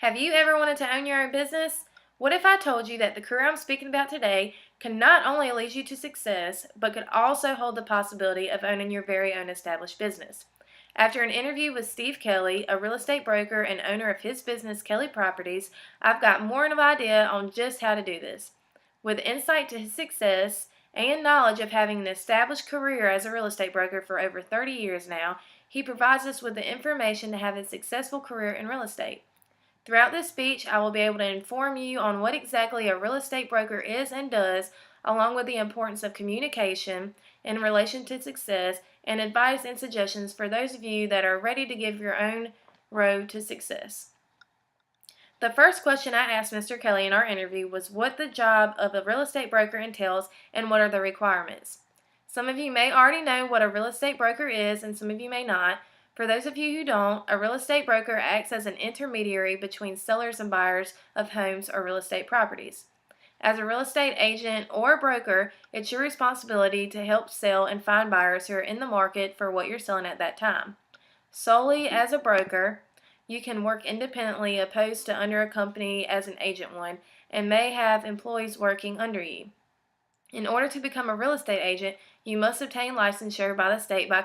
Have you ever wanted to own your own business? What if I told you that the career I'm speaking about today can not only lead you to success, but could also hold the possibility of owning your very own established business? After an interview with Steve Kelly, a real estate broker and owner of his business, Kelly Properties, I've got more of an idea on just how to do this. With insight to his success and knowledge of having an established career as a real estate broker for over 30 years now, he provides us with the information to have a successful career in real estate. Throughout this speech, I will be able to inform you on what exactly a real estate broker is and does, along with the importance of communication in relation to success, and advice and suggestions for those of you that are ready to give your own road to success. The first question I asked Mr. Kelly in our interview was what the job of a real estate broker entails and what are the requirements. Some of you may already know what a real estate broker is, and some of you may not. For those of you who don't, a real estate broker acts as an intermediary between sellers and buyers of homes or real estate properties. As a real estate agent or broker, it's your responsibility to help sell and find buyers who are in the market for what you're selling at that time. Solely as a broker, you can work independently opposed to under a company as an agent would, and may have employees working under you. In order to become a real estate agent, you must obtain licensure by the state by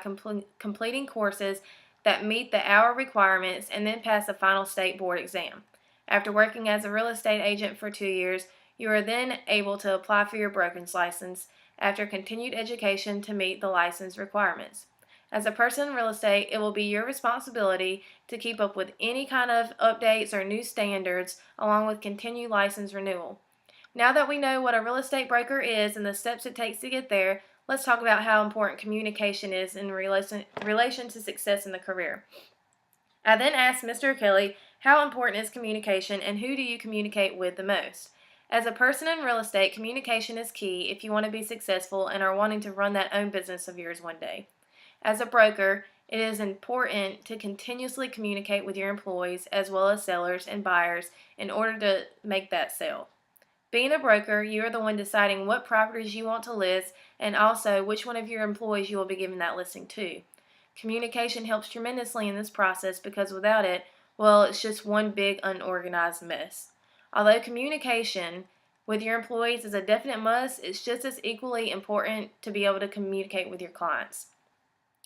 completing courses that meet the hour requirements and then pass a final state board exam. After working as a real estate agent for 2 years, you are then able to apply for your broker's license after continued education to meet the license requirements. As a person in real estate, it will be your responsibility to keep up with any kind of updates or new standards along with continued license renewal. Now that we know what a real estate broker is and the steps it takes to get there, let's talk about how important communication is in relation to success in the career. I then asked Mr. Kelly, how important is communication and who do you communicate with the most? As a person in real estate, communication is key if you want to be successful and are wanting to run that own business of yours one day. As a broker, it is important to continuously communicate with your employees as well as sellers and buyers in order to make that sale. Being a broker, you are the one deciding what properties you want to list and also which one of your employees you will be giving that listing to. Communication helps tremendously in this process because without it, well, it's just one big unorganized mess. Although communication with your employees is a definite must, it's just as equally important to be able to communicate with your clients.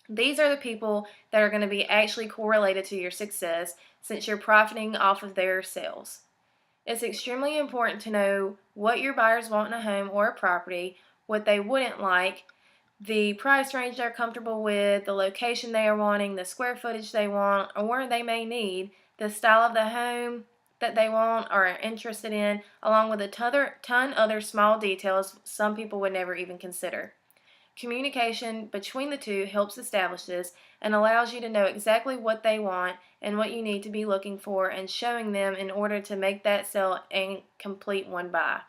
These are the people that are going to be actually correlated to your success since you're profiting off of their sales. It's extremely important to know what your buyers want in a home or a property, what they wouldn't like, the price range they're comfortable with, the location they are wanting, the square footage they want or they may need, the style of the home that they want or are interested in, along with a ton other small details some people would never even consider. Communication between the two helps establish this and allows you to know exactly what they want and what you need to be looking for and showing them in order to make that sale and complete one buy.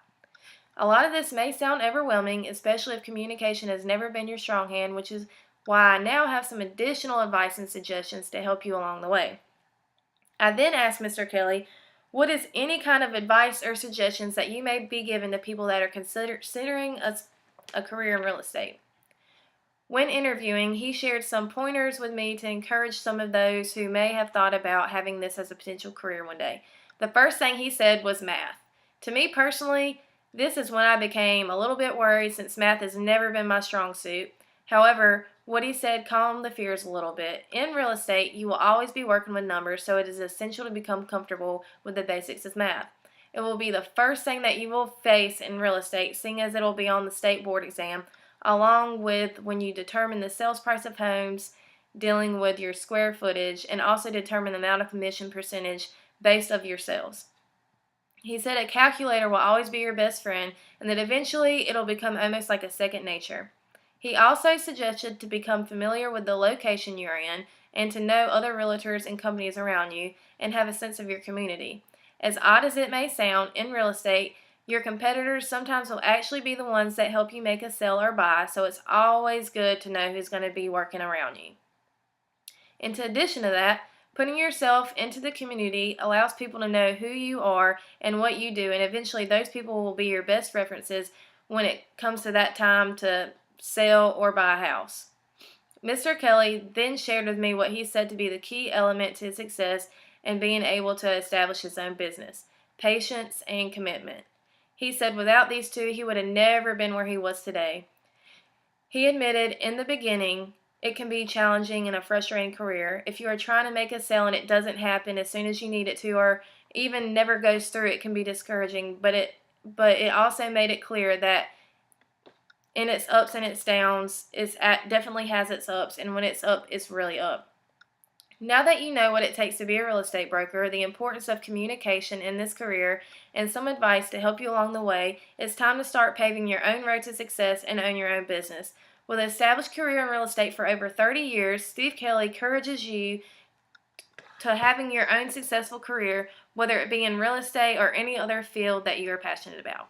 A lot of this may sound overwhelming, especially if communication has never been your strong hand, which is why I now have some additional advice and suggestions to help you along the way. I then asked Mr. Kelly, what is any kind of advice or suggestions that you may be given to people that are considering a career in real estate? When interviewing, he shared some pointers with me to encourage some of those who may have thought about having this as a potential career one day. The first thing he said was math. To me personally, this is when I became a little bit worried since math has never been my strong suit. However, what he said calmed the fears a little bit. In real estate, you will always be working with numbers, so it is essential to become comfortable with the basics of math. It will be the first thing that you will face in real estate, seeing as it will be on the state board exam, along with when you determine the sales price of homes, dealing with your square footage, and also determine the amount of commission percentage based of your sales. He said a calculator will always be your best friend and that eventually it'll become almost like a second nature. He also suggested to become familiar with the location you're in and to know other realtors and companies around you and have a sense of your community. As odd as it may sound, in real estate, your competitors sometimes will actually be the ones that help you make a sale or buy, so it's always good to know who's going to be working around you. In addition to that, putting yourself into the community allows people to know who you are and what you do, and eventually those people will be your best references when it comes to that time to sell or buy a house. Mr. Kelly then shared with me what he said to be the key element to his success and being able to establish his own business: patience and commitment. He said without these two, he would have never been where he was today. He admitted in the beginning it can be challenging and a frustrating career. If you are trying to make a sale and it doesn't happen as soon as you need it to, or even never goes through, it can be discouraging. But it also made it clear that in its ups and its downs, definitely has its ups, and when it's up, it's really up. Now that you know what it takes to be a real estate broker, the importance of communication in this career, and some advice to help you along the way, it's time to start paving your own road to success and own your own business. With an established career in real estate for over 30 years, Steve Kelly encourages you to having your own successful career, whether it be in real estate or any other field that you are passionate about.